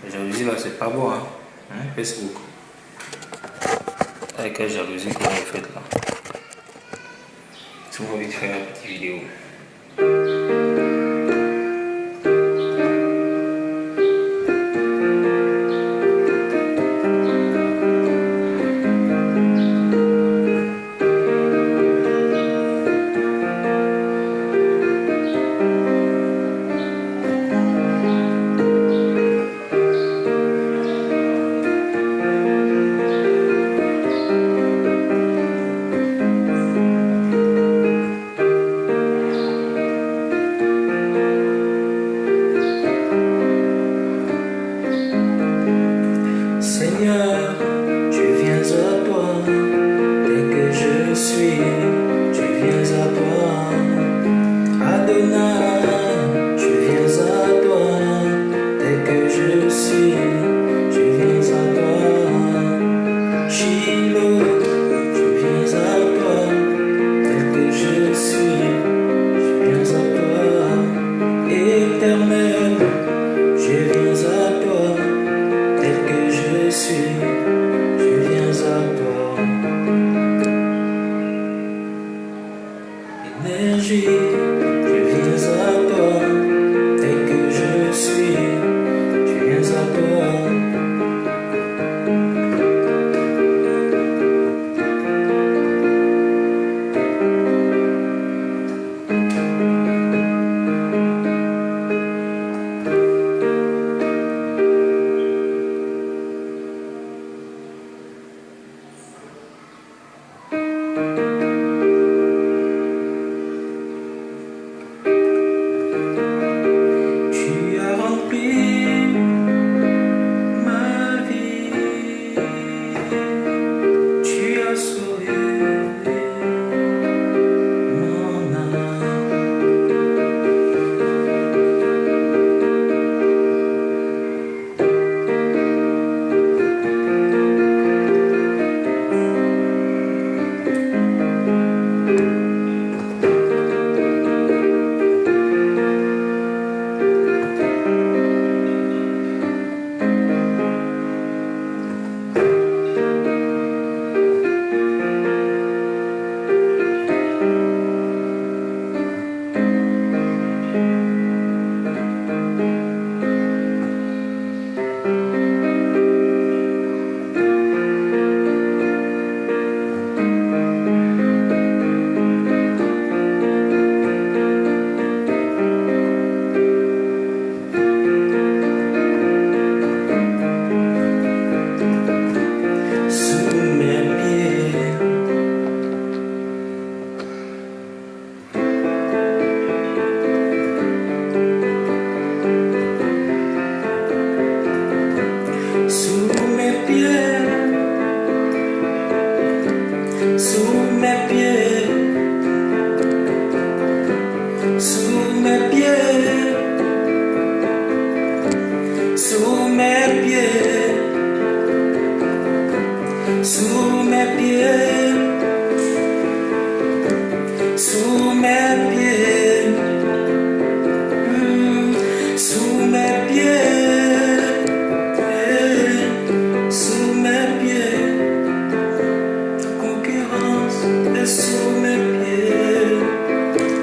La jalousie là, c'est pas bon, hein. Facebook. Avec quelle jalousie que vous faites là. Si vous avez envie de faire une petite vidéo. Seigneur, je viens à toi, tel que je suis, je viens à toi. Adonai, je viens à toi, tel que je suis, je viens à toi. Shiloh, je viens à toi, tel que je suis, je viens à toi. Éternel, je viens à toi. Tel que je suis, je viens à toi. Énergie, je viens à toi. Tel que je suis, je viens à toi. Tu as rempli ma vie, tu as sauvé mon âme. Sous mes pieds, sous mes pieds, sous mes pieds, sous mes pieds, sous mes pieds, sous mes pieds, sous mes pieds, sous mes pieds, sous mes pieds, concurrence est sous mes pieds,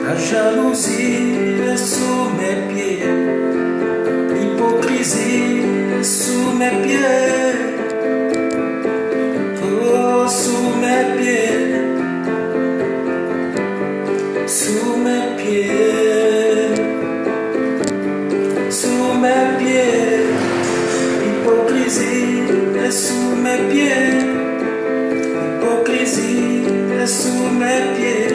la jalousie est sous mes pieds, l'hypocrisie est sous mes pieds. Oh, sous mes pieds, sous mes pieds, sous mes pieds, l'hypocrisie est sous mes pieds, l'hypocrisie est sous mes pieds,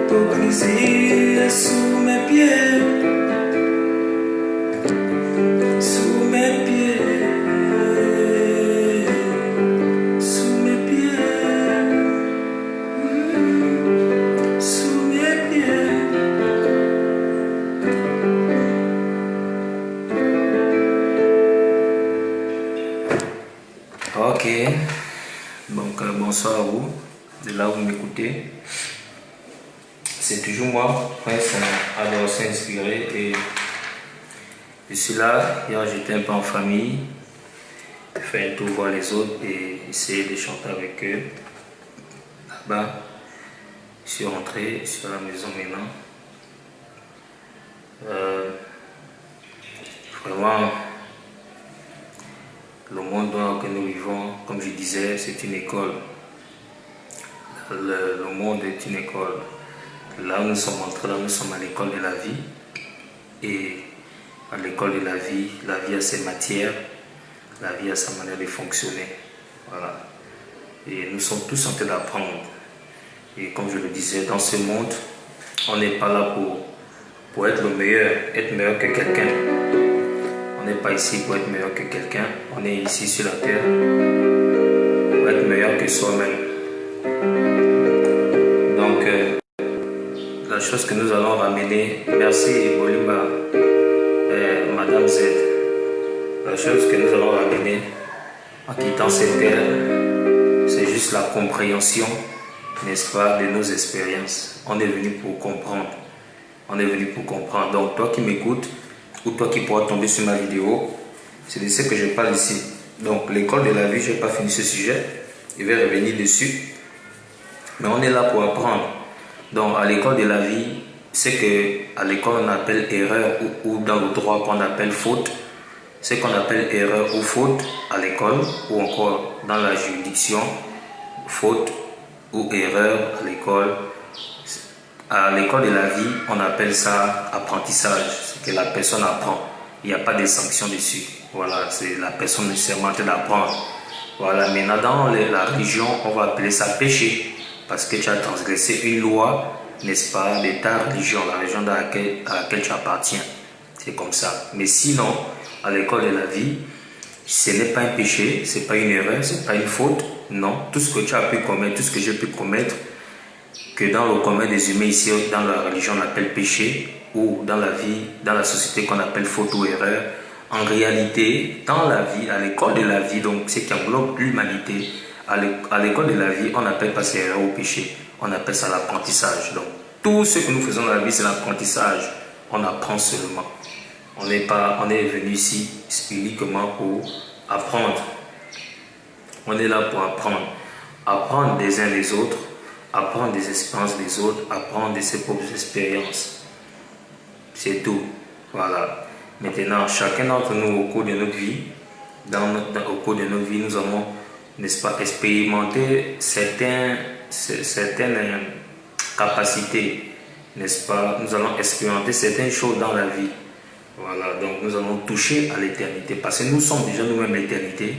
l'hypocrisie est sous mes pieds, sous mes pieds. Ok, donc bonsoir à vous, de là où vous m'écoutez. C'est toujours moi, Prince Adoration Inspiré, et Je suis là, hier j'étais un peu en famille, faire un tour voir les autres et essayer de chanter avec eux. Là-bas, je suis rentré, je suis à la maison maintenant. Vraiment, le monde dans lequel nous vivons, comme je disais, c'est une école. Le monde est une école. Là où nous sommes entrés, là nous sommes à l'école de la vie. Et à l'école de la vie a ses matières, la vie a sa manière de fonctionner. Voilà. Et nous sommes tous en train d'apprendre. Et comme je le disais, dans ce monde, on n'est pas là pour être le meilleur, être meilleur que quelqu'un. On n'est pas ici pour être meilleur que quelqu'un. On est ici sur la terre pour être meilleur que soi-même. Donc, la chose que nous allons ramener, merci Bolimba, Madame Z, la chose que nous allons ramener en quittant cette terre, c'est juste la compréhension, n'est-ce pas, de nos expériences. On est venu pour comprendre. On est venu pour comprendre. Donc, toi qui m'écoutes, ou toi qui pourras tomber sur ma vidéo, c'est de ce que je parle ici. Donc, l'école de la vie, je n'ai pas fini ce sujet. Je vais revenir dessus. Mais on est là pour apprendre. Donc, à l'école de la vie, c'est qu'à l'école, on appelle erreur ou dans le droit qu'on appelle faute. Ce qu'on appelle erreur ou faute à l'école, ou encore dans la juridiction, faute ou erreur à l'école. À l'école de la vie, on appelle ça apprentissage, ce que la personne apprend. Il n'y a pas de sanction dessus. Voilà, c'est la personne nécessairement en train d'apprendre. Voilà, maintenant dans la religion, on va appeler ça péché, parce que tu as transgressé une loi, n'est-ce pas, de ta religion, la religion à laquelle tu appartiens. C'est comme ça. Mais sinon, à l'école de la vie, ce n'est pas un péché, ce n'est pas une erreur, ce n'est pas une faute. Non, tout ce que tu as pu commettre, tout ce que j'ai pu commettre, que dans le commun des humains ici, dans la religion on appelle péché, ou dans la vie, dans la société qu'on appelle faute ou erreur, en réalité, dans la vie, à l'école de la vie, donc ce qui englobe l'humanité, à l'école de la vie, on n'appelle pas ça erreur ou péché, on appelle ça l'apprentissage. Donc tout ce que nous faisons dans la vie, c'est l'apprentissage. On apprend seulement. On est venu ici uniquement pour apprendre. On est là pour apprendre. Apprendre des uns des autres, apprendre des expériences des autres, apprendre de ses propres expériences. C'est tout. Voilà. Maintenant, chacun d'entre nous, au cours de notre vie, au cours de notre vie, nous avons, n'est-ce pas, expérimenté certaines capacités, n'est-ce pas? Nous allons expérimenter certaines choses dans la vie. Voilà. Donc, nous allons toucher à l'éternité. Parce que nous sommes déjà nous-mêmes l'éternité.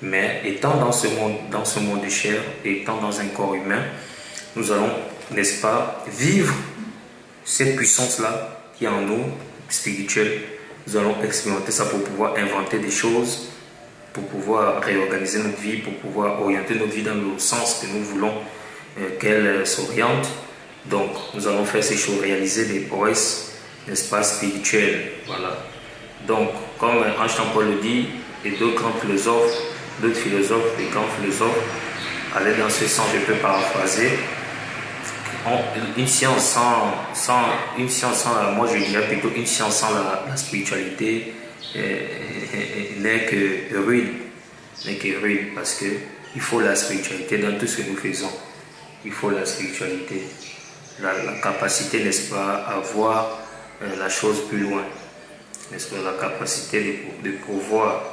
Mais étant dans ce monde de chair, étant dans un corps humain, nous allons, n'est-ce pas, vivre cette puissance-là qui est en nous, spirituelle. Nous allons expérimenter ça pour pouvoir inventer des choses, pour pouvoir réorganiser notre vie, pour pouvoir orienter notre vie dans le sens que nous voulons qu'elle s'oriente. Donc, nous allons faire ces choses, réaliser des prouesses, n'est-ce pas, spirituelles. Voilà. Donc, comme Einstein Paul le dit, et d'autres grands philosophes, des grands philosophes, allaient dans ce sens, je peux paraphraser. Une science sans moi je dirais plutôt une science sans la spiritualité n'est que ruine, parce que il faut la spiritualité dans tout ce que nous faisons. Il faut la spiritualité, la capacité, n'est-ce pas, à voir la chose plus loin, n'est-ce pas, la capacité de pouvoir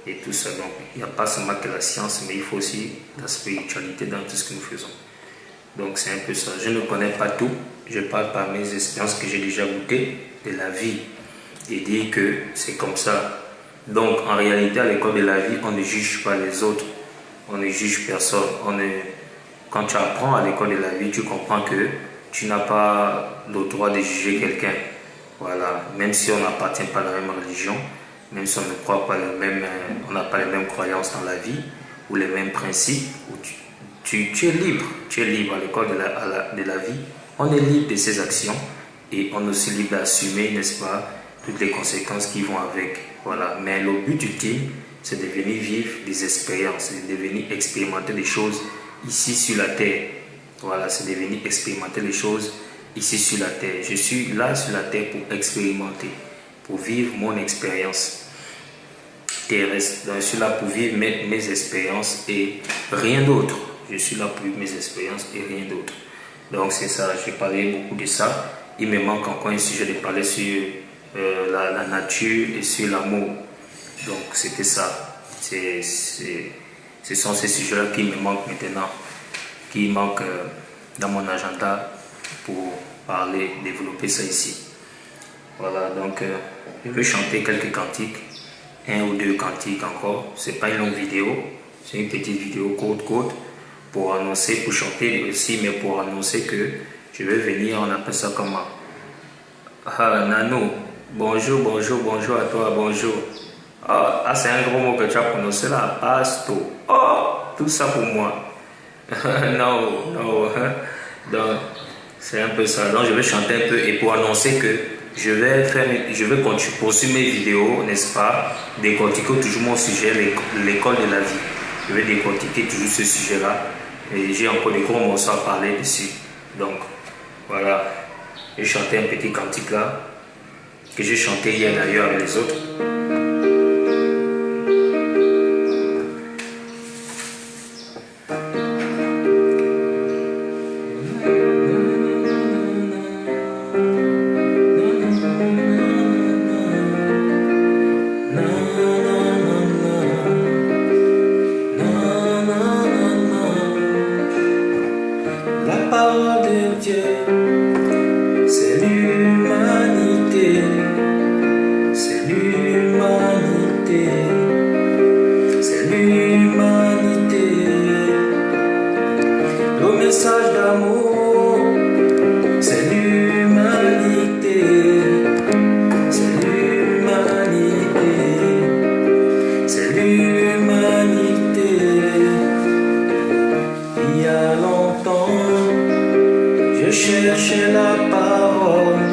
et tout ça. Donc il n'y a pas seulement que la science, mais il faut aussi la spiritualité dans tout ce que nous faisons. Donc c'est un peu ça. Je ne connais pas tout. Je parle par mes expériences que j'ai déjà goûtées de la vie et dire que c'est comme ça. Donc en réalité, à l'école de la vie, on ne juge pas les autres. On ne juge personne. Quand tu apprends à l'école de la vie, tu comprends que tu n'as pas le droit de juger quelqu'un. Voilà. Même si on n'appartient pas à la même religion, même si on ne croit pas on n'a pas les mêmes croyances dans la vie ou les mêmes principes, tu es libre à l'école de la vie. On est libre de ses actions et on est aussi libre d'assumer, n'est-ce pas, toutes les conséquences qui vont avec. Voilà. Mais le but ultime, c'est de venir vivre des expériences, c'est de venir expérimenter des choses ici sur la terre. Voilà, c'est de venir expérimenter les choses ici sur la terre. Je suis là sur la terre pour expérimenter, pour vivre mon expérience terrestre. Donc, je suis là pour vivre mes expériences et rien d'autre. Je suis là pour vivre mes expériences et rien d'autre. Donc c'est ça, j'ai parlé beaucoup de ça. Il me manque encore un sujet de parler sur la nature et sur l'amour. Donc c'était ça. Ce sont ces sujets-là qui me manquent maintenant, qui manquent dans mon agenda pour parler, développer ça ici. Voilà, donc je vais chanter quelques cantiques, un ou deux cantiques encore. C'est pas une longue vidéo, c'est une petite vidéo courte pour annoncer, pour chanter aussi, mais pour annoncer que je vais venir. On appelle ça comment? Ah, Nano, bonjour à toi, bonjour. Ah, c'est un gros mot que tu as prononcé là, pasto. Oh, tout ça pour moi. Non. Donc, c'est un peu ça. Donc, je vais chanter un peu et pour annoncer que je vais continuer poursuivre mes vidéos, n'est-ce pas, décortiquer toujours mon sujet, l'école de la vie. Je vais décortiquer toujours ce sujet-là et j'ai encore des gros morceaux à parler dessus. Donc, voilà, j'ai chanté un petit cantique là, que j'ai chanté hier d'ailleurs avec les autres. Chercher la parole,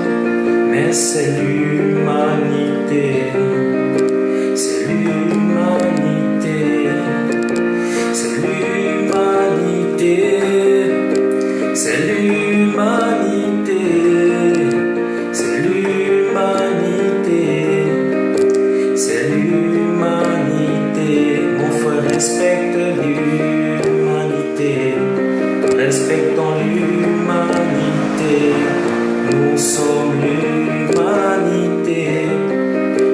mais c'est l'humanité, c'est l'humanité, c'est l'humanité, c'est l'humanité, c'est l'humanité, c'est l'humanité. Mon frère, respecte l'humanité, respectons l'humanité. Nous sommes l'humanité,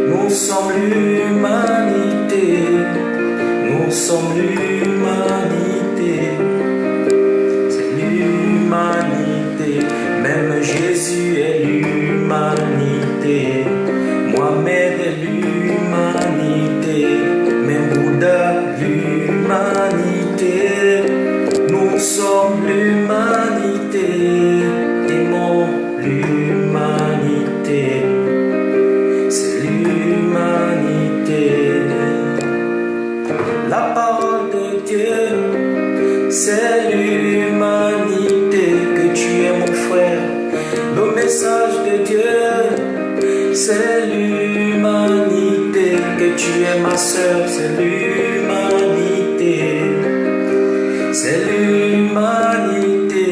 nous sommes l'humanité, nous sommes l'humanité, c'est l'humanité. Même Jésus est l'humanité, Mohamed est l'humanité, même Bouddha l'humanité. Nous sommes l'humanité, aimons l'humanité, c'est l'humanité. La parole de Dieu, c'est l'humanité. Que tu es mon frère, le message de Dieu, c'est l'humanité. Que tu es ma soeur, c'est l'humanité. C'est l'humanité,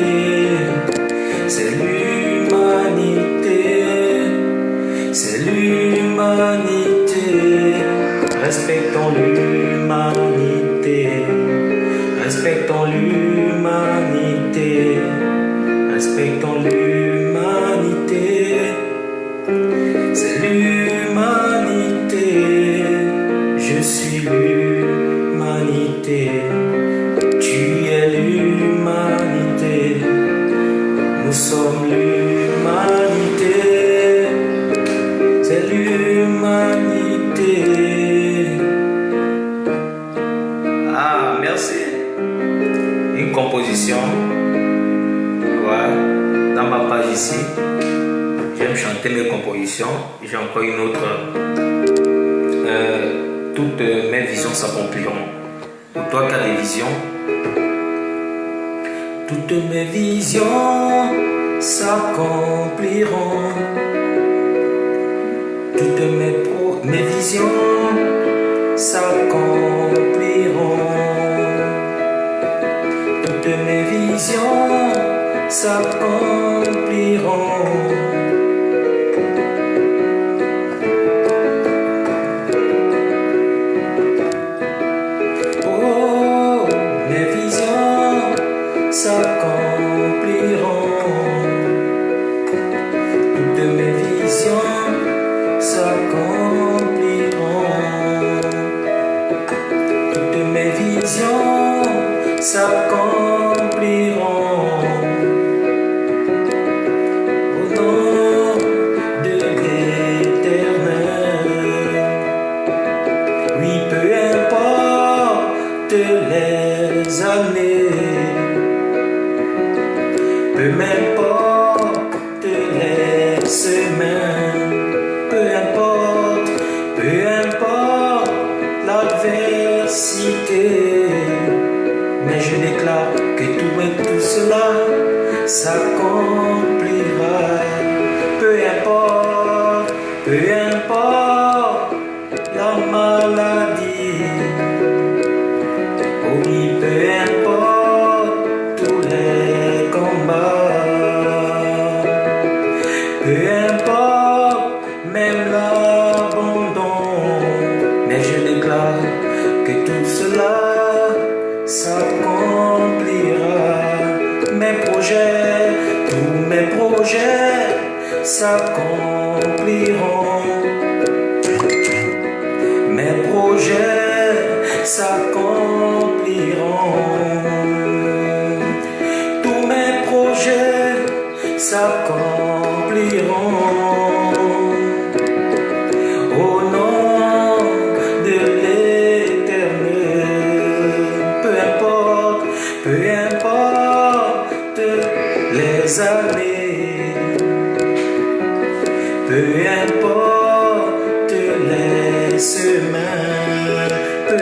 c'est l'humanité, c'est l'humanité. Respectons l'humanité, respectons l'humanité, respectons l'humanité. C'est l'humanité, je suis l'humanité. Nous sommes l'humanité, c'est l'humanité. Ah, merci. Une composition, voilà, dans ma page ici. J'aime chanter mes compositions. J'ai encore une autre. Toutes mes visions s'accompliront. Pour toi qui as des visions, toutes mes visions s'accompliront. Toutes mes visions s'accompliront. Toutes mes visions s'accompliront. années. Peu m'importe les semaines, peu importe l'adversité, mais je déclare que tout cela s'accomplira. Peu importe la maladie, oui, peu importe tous les combats, peu importe même l'abandon, mais je déclare que tout cela s'accomplira. Tous mes projets s'accompliront. Mes projets s'accompliront. Tous mes projets s'accompliront. Au nom de l'Éternel, peu importe les années, peu importe les semaines, peu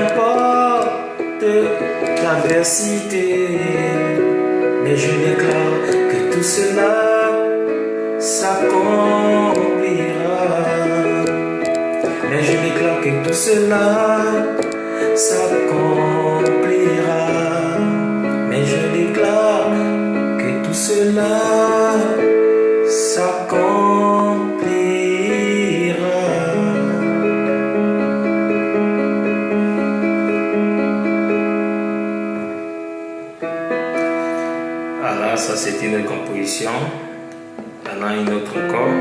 importe l'adversité, mais je déclare que tout cela s'accomplira. Mais je déclare que tout cela s'accomplira. Mais je déclare que tout cela s'accomplira. Alors, ça c'est une composition. Il y en a une autre encore.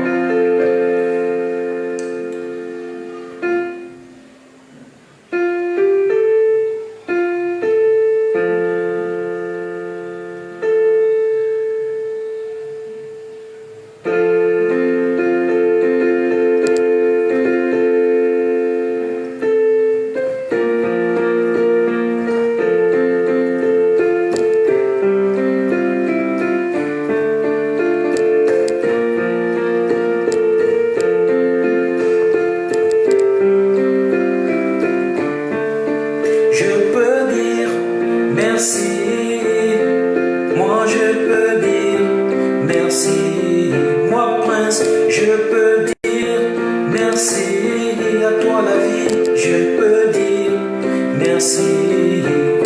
Je peux dire merci à toi la vie. Je peux dire merci.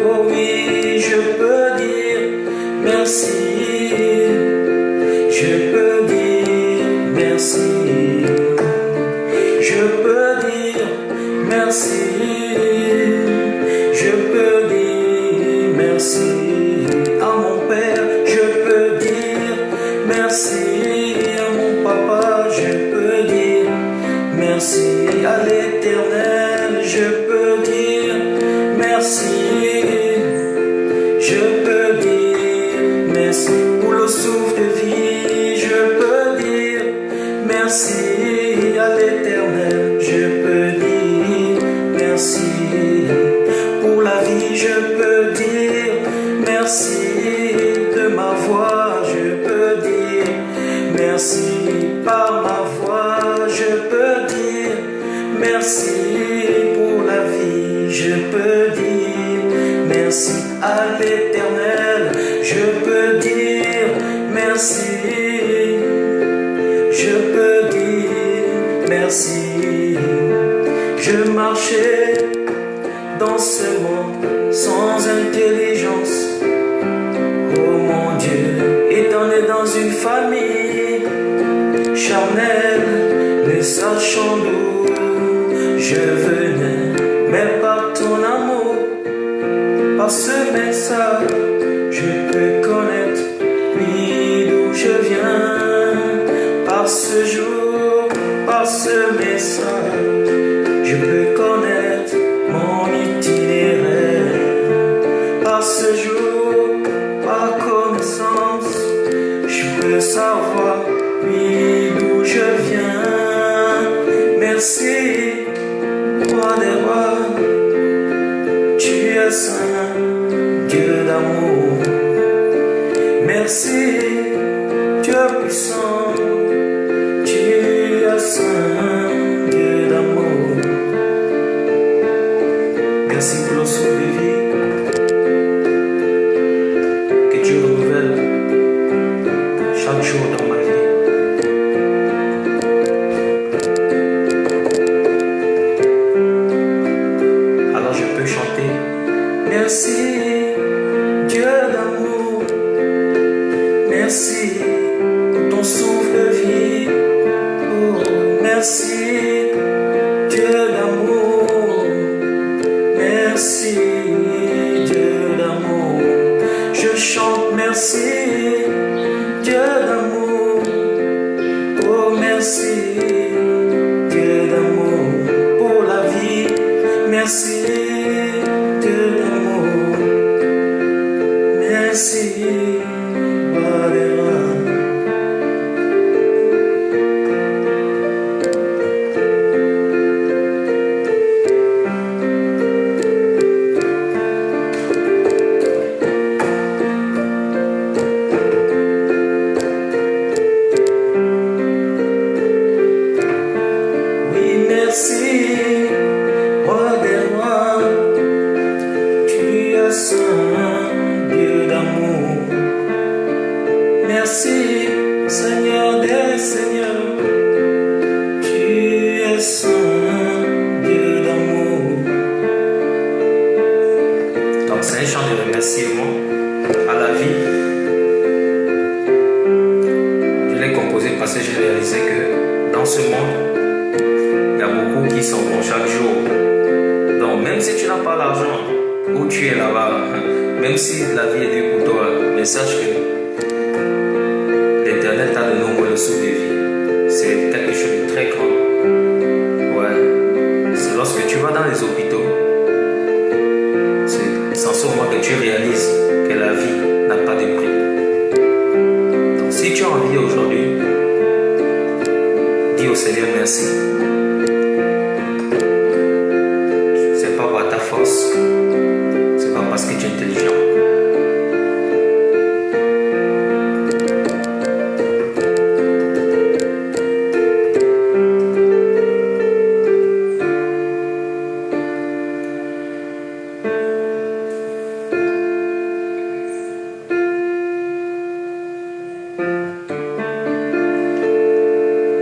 Oh oui, je peux dire merci. Je peux dire merci. Je peux dire merci. Je peux dire merci à mon Père. Je peux dire merci. Merci à l'Éternel, je peux dire merci. Je peux dire merci pour le souffle de vie. Je peux dire merci à l'Éternel, je peux dire merci pour la vie. Je peux dire merci de ma voix. Je peux dire merci par ma voix. Je peux dire merci pour la vie. Je peux dire merci à l'Éternel. Je peux dire merci. Je peux dire merci. Je marchais dans ce monde sans intelligence. Oh mon Dieu, étant né dans une famille charnelle, ne sachant d'où je venais, mais par ton amour, par ce message, je peux connaître, oui, d'où je viens. Par ce jour, par ce message, je peux connaître mon itinéraire. Par ce jour, par connaissance, je peux savoir, oui, d'où je viens. Merci, roi des rois, tu es merci, Dieu d'amour, merci, Dieu d'amour. Je chante merci, Dieu d'amour, oh merci, Dieu d'amour, pour la vie, merci, Dieu d'amour, merci, Badera. Merci, roi des rois, tu es saint, Dieu d'amour. Merci, Seigneur des seigneurs, tu es saint, Dieu d'amour. Donc c'est un chant de remerciement à la vie. Je l'ai composé parce que j'ai réalisé que dans ce monde, il y a beaucoup qui s'en vont chaque jour. Donc même si tu n'as pas l'argent, où tu es là-bas, même si la vie est dure pour toi, mais sache que l'Éternel t'a donné au moins le souffle de vie. C'est quelque chose de très grand. Ouais. C'est lorsque tu vas dans les hôpitaux, c'est en ce moment que tu réalises que la vie n'a pas de prix. Donc si tu as envie aujourd'hui, dis au Seigneur merci. C'est pas par ta force, c'est pas parce que tu es intelligent.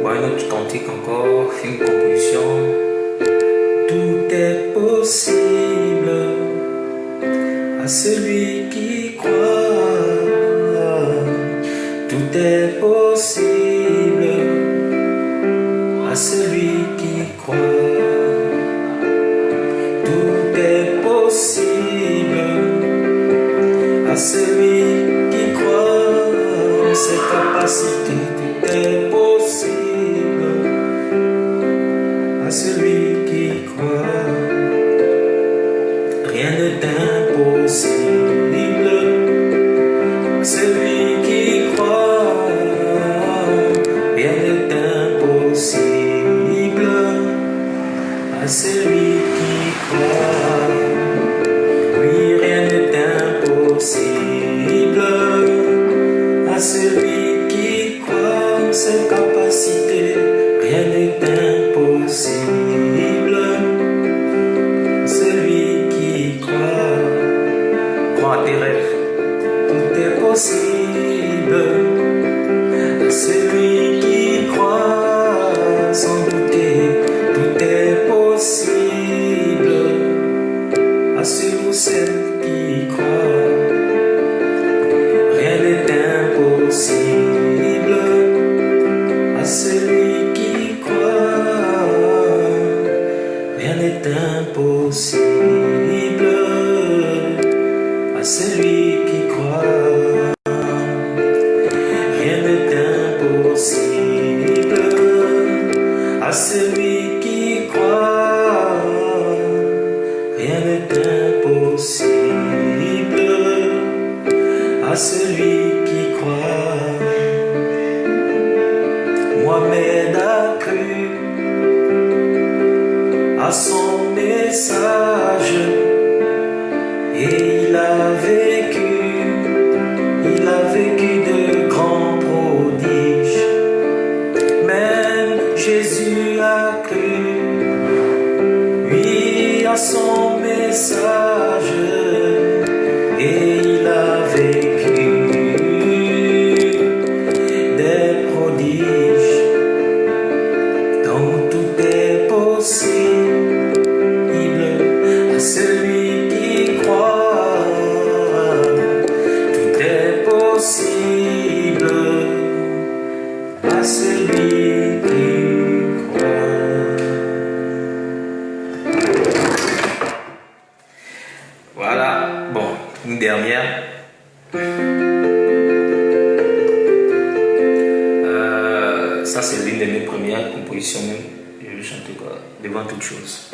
Bon, un autre cantique encore, une composition. Tout est possible à celui qui croit. Tout est possible à celui qui croit. Tout est possible à celui qui croit. Ses capacités, tout est possible à celui qui croit. Rien n'est impossible. Celui qui croit, rien n'est impossible à celui qui croit. Oui, rien n'est impossible à celui qui croit. Ses capacités, rien n'est impossible. Celui qui croit, Crois à tes rêves. tout est possible à celui qui croit sans douter. Tout est possible à celui ou celle qui croit. Rien n'est impossible à celui qui croit. Rien n'est impossible à celui qui croit. Rien n'est impossible à celui qui croit. Rien n'est impossible à celui qui croit. Mohamed a cru à son message et il a vécu de grands prodiges. Même Jésus a cru, oui, à son message et il a vécu des prodiges. Donc tout est possible à celui qui croit. Tout est possible à celui qui croit. Je vais chanter quoi? Devant toute chose.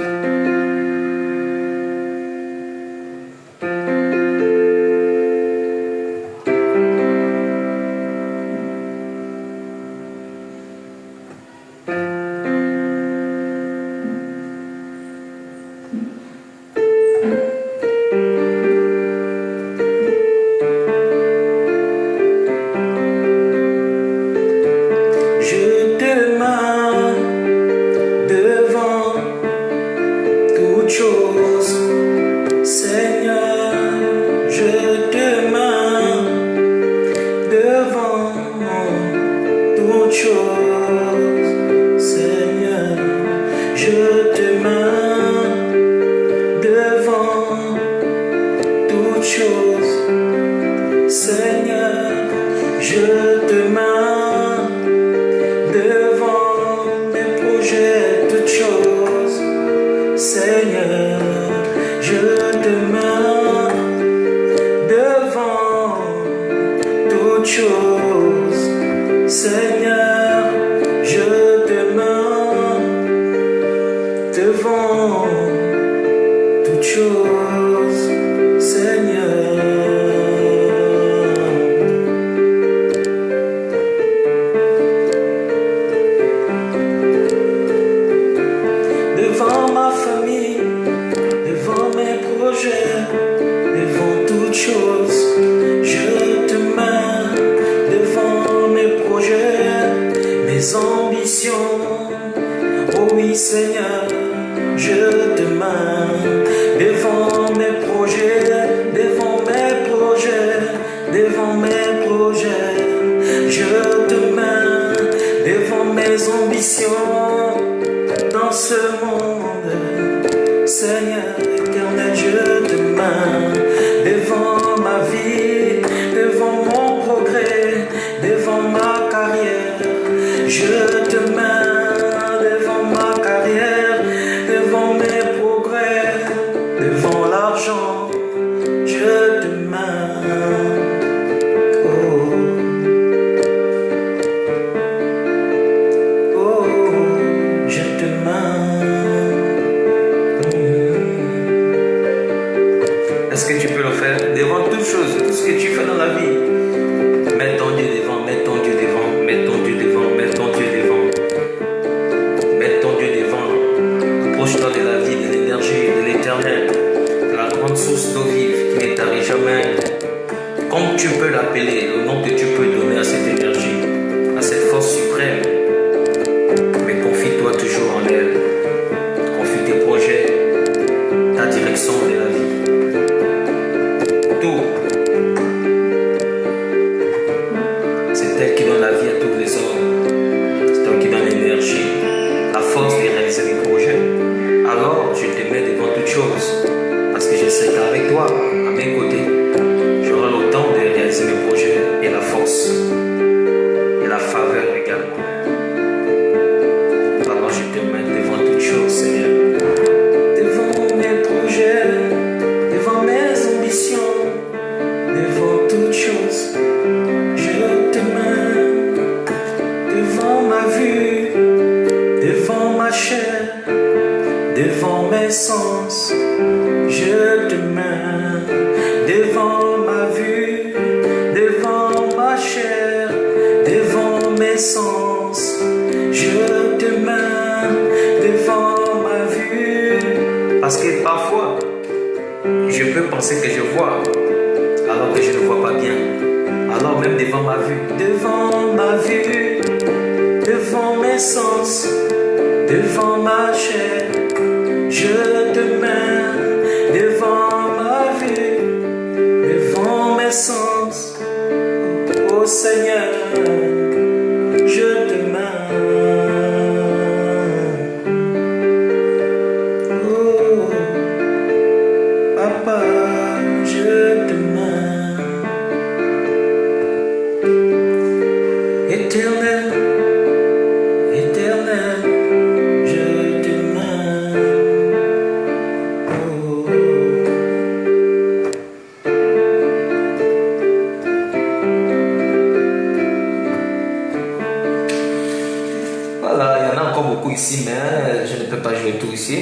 mais je ne peux pas jouer tout ici.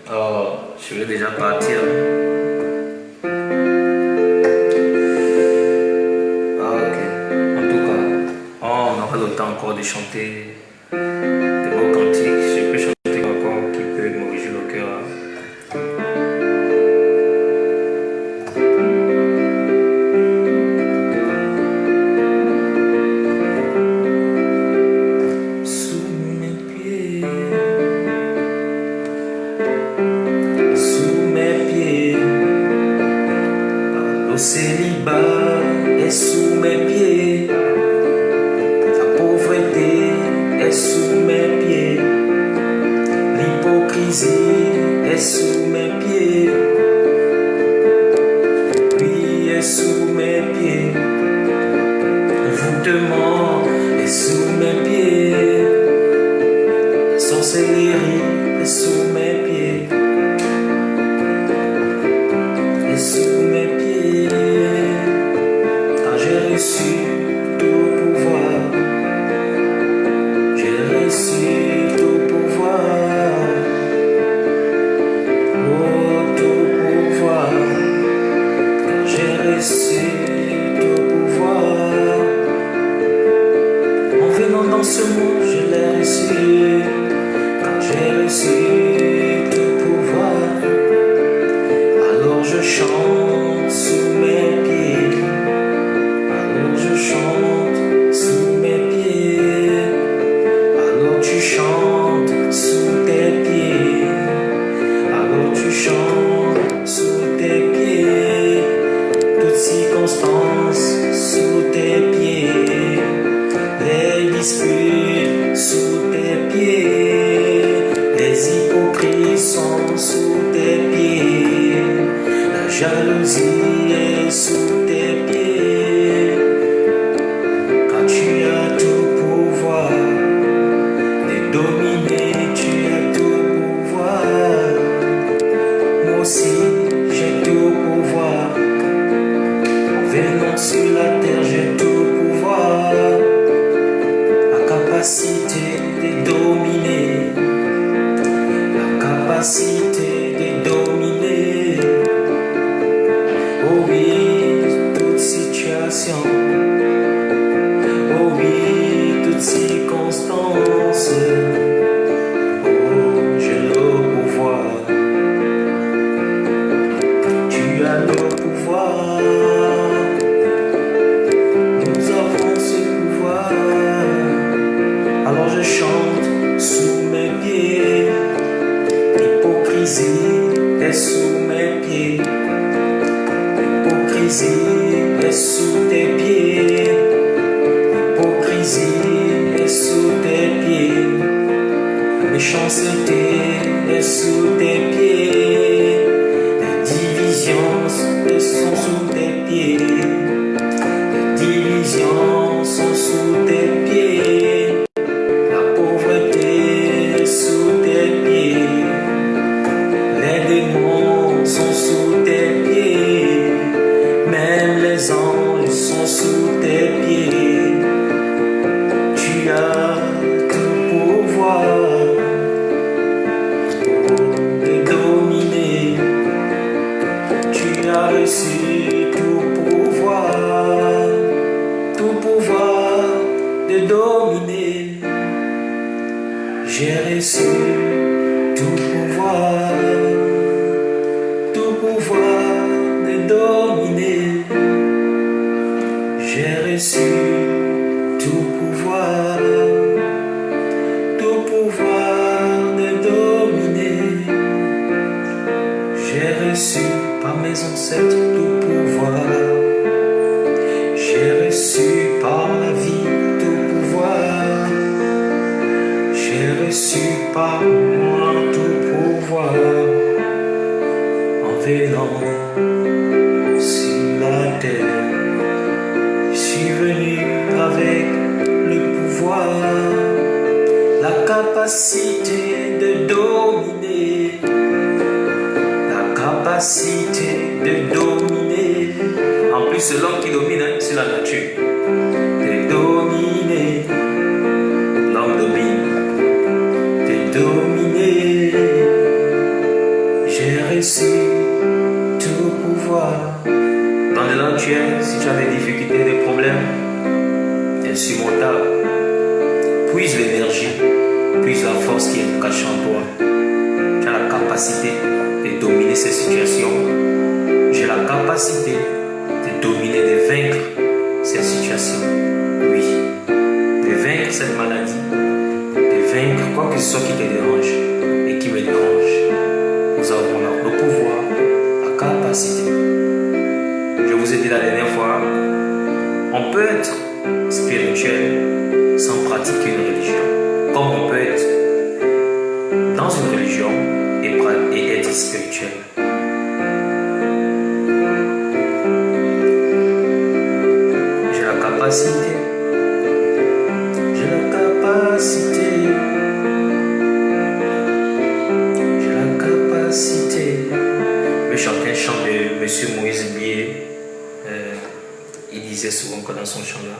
Alors, je vais déjà partir. Ah, ok. En tout cas, on aura le temps encore de chanter des mots cantiques. Je peux chanter encore qui peut me réjouir le cœur. Célibat est sous mes pieds, la pauvreté est sous mes pieds, l'hypocrisie est sous mes pieds, lui est sous mes pieds, l'envoûtement est sous mes pieds, la sorcellerie est sous mes pieds, est sous mes pieds. J'ai reçu tout pouvoir, j'ai reçu tout pouvoir, oh tout pouvoir, j'ai reçu tout pouvoir. En venant dans ce monde, je l'ai reçu, quand j'ai reçu tout pouvoir, alors je chante sous mes pieds. Je chante sous mes pieds, alors tu chantes sous tes pieds, alors tu chantes sous tes pieds, toutes circonstances sous tes pieds, les disputes sous tes pieds, les hypocrites sont sous tes pieds, la jalousie est sous tes pieds. Tu as tout pouvoir de dominer, tu as tout pouvoir. Moi aussi, j'ai tout pouvoir. En venant sur la terre, j'ai tout pouvoir. La capacité de dominer, la capacité de dominer. Oh oui, toute situation. Oh oui, toutes circonstances, oh, j'ai le pouvoir. Tu as le pouvoir. Nous avons ce pouvoir. Alors je chante sous mes pieds. L'hypocrisie est sous mes pieds. L'hypocrisie est sous tes pieds. L'hypocrisie est sous tes pieds, la méchanceté est sous tes pieds, les divisions sont sous tes pieds, les divisions sont sous tes pieds, la pauvreté est sous tes pieds, les démons sont sous tes pieds, même les anges sont sous tes pieds. Tu as tout pouvoir de dominer. Tu as reçu tout pouvoir de dominer. J'ai reçu tout pouvoir de dominer. J'ai reçu tout pouvoir de dominer. J'ai reçu par mes ancêtres tout pouvoir. J'ai reçu par la vie tout pouvoir. J'ai reçu par moi tout pouvoir. En venant sur la terre, je suis venu avec le pouvoir, la capacité de dominer, la capacité de dominer. En plus, c'est l'homme qui domine, hein, c'est la nature. De dominer, l'homme domine, de dominer. reçu tout pouvoir. Dans le là où tu es, si tu as des difficultés, des problèmes insurmontables, puise l'énergie, puise la force qui est cachée en toi. Tu as la capacité de dominer ces situations. J'ai la capacité de dominer, de vaincre cette situation. Oui, de vaincre cette maladie, de vaincre quoi que ce soit qui te dérange et qui me dérange. Nous avons là le pouvoir, la capacité. Je vous ai dit la dernière fois, on peut être spirituel sans pratiquer une religion. Comme on peut être dans une religion et être spirituel. J'ai la capacité. J'ai la capacité. J'ai la capacité. Je chantais un chant de Monsieur Moïse Bié. Il disait souvent que dans son chant là,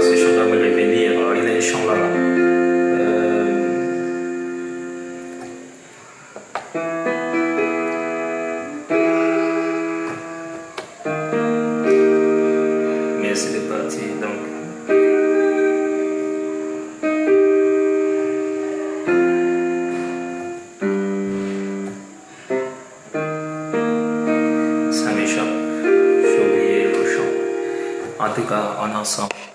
ce chant doit me revenir. Il a un chant là. Mais c'est parti donc. Ça m'échappe, j'ai oublié le chant. En tout cas, on est ensemble.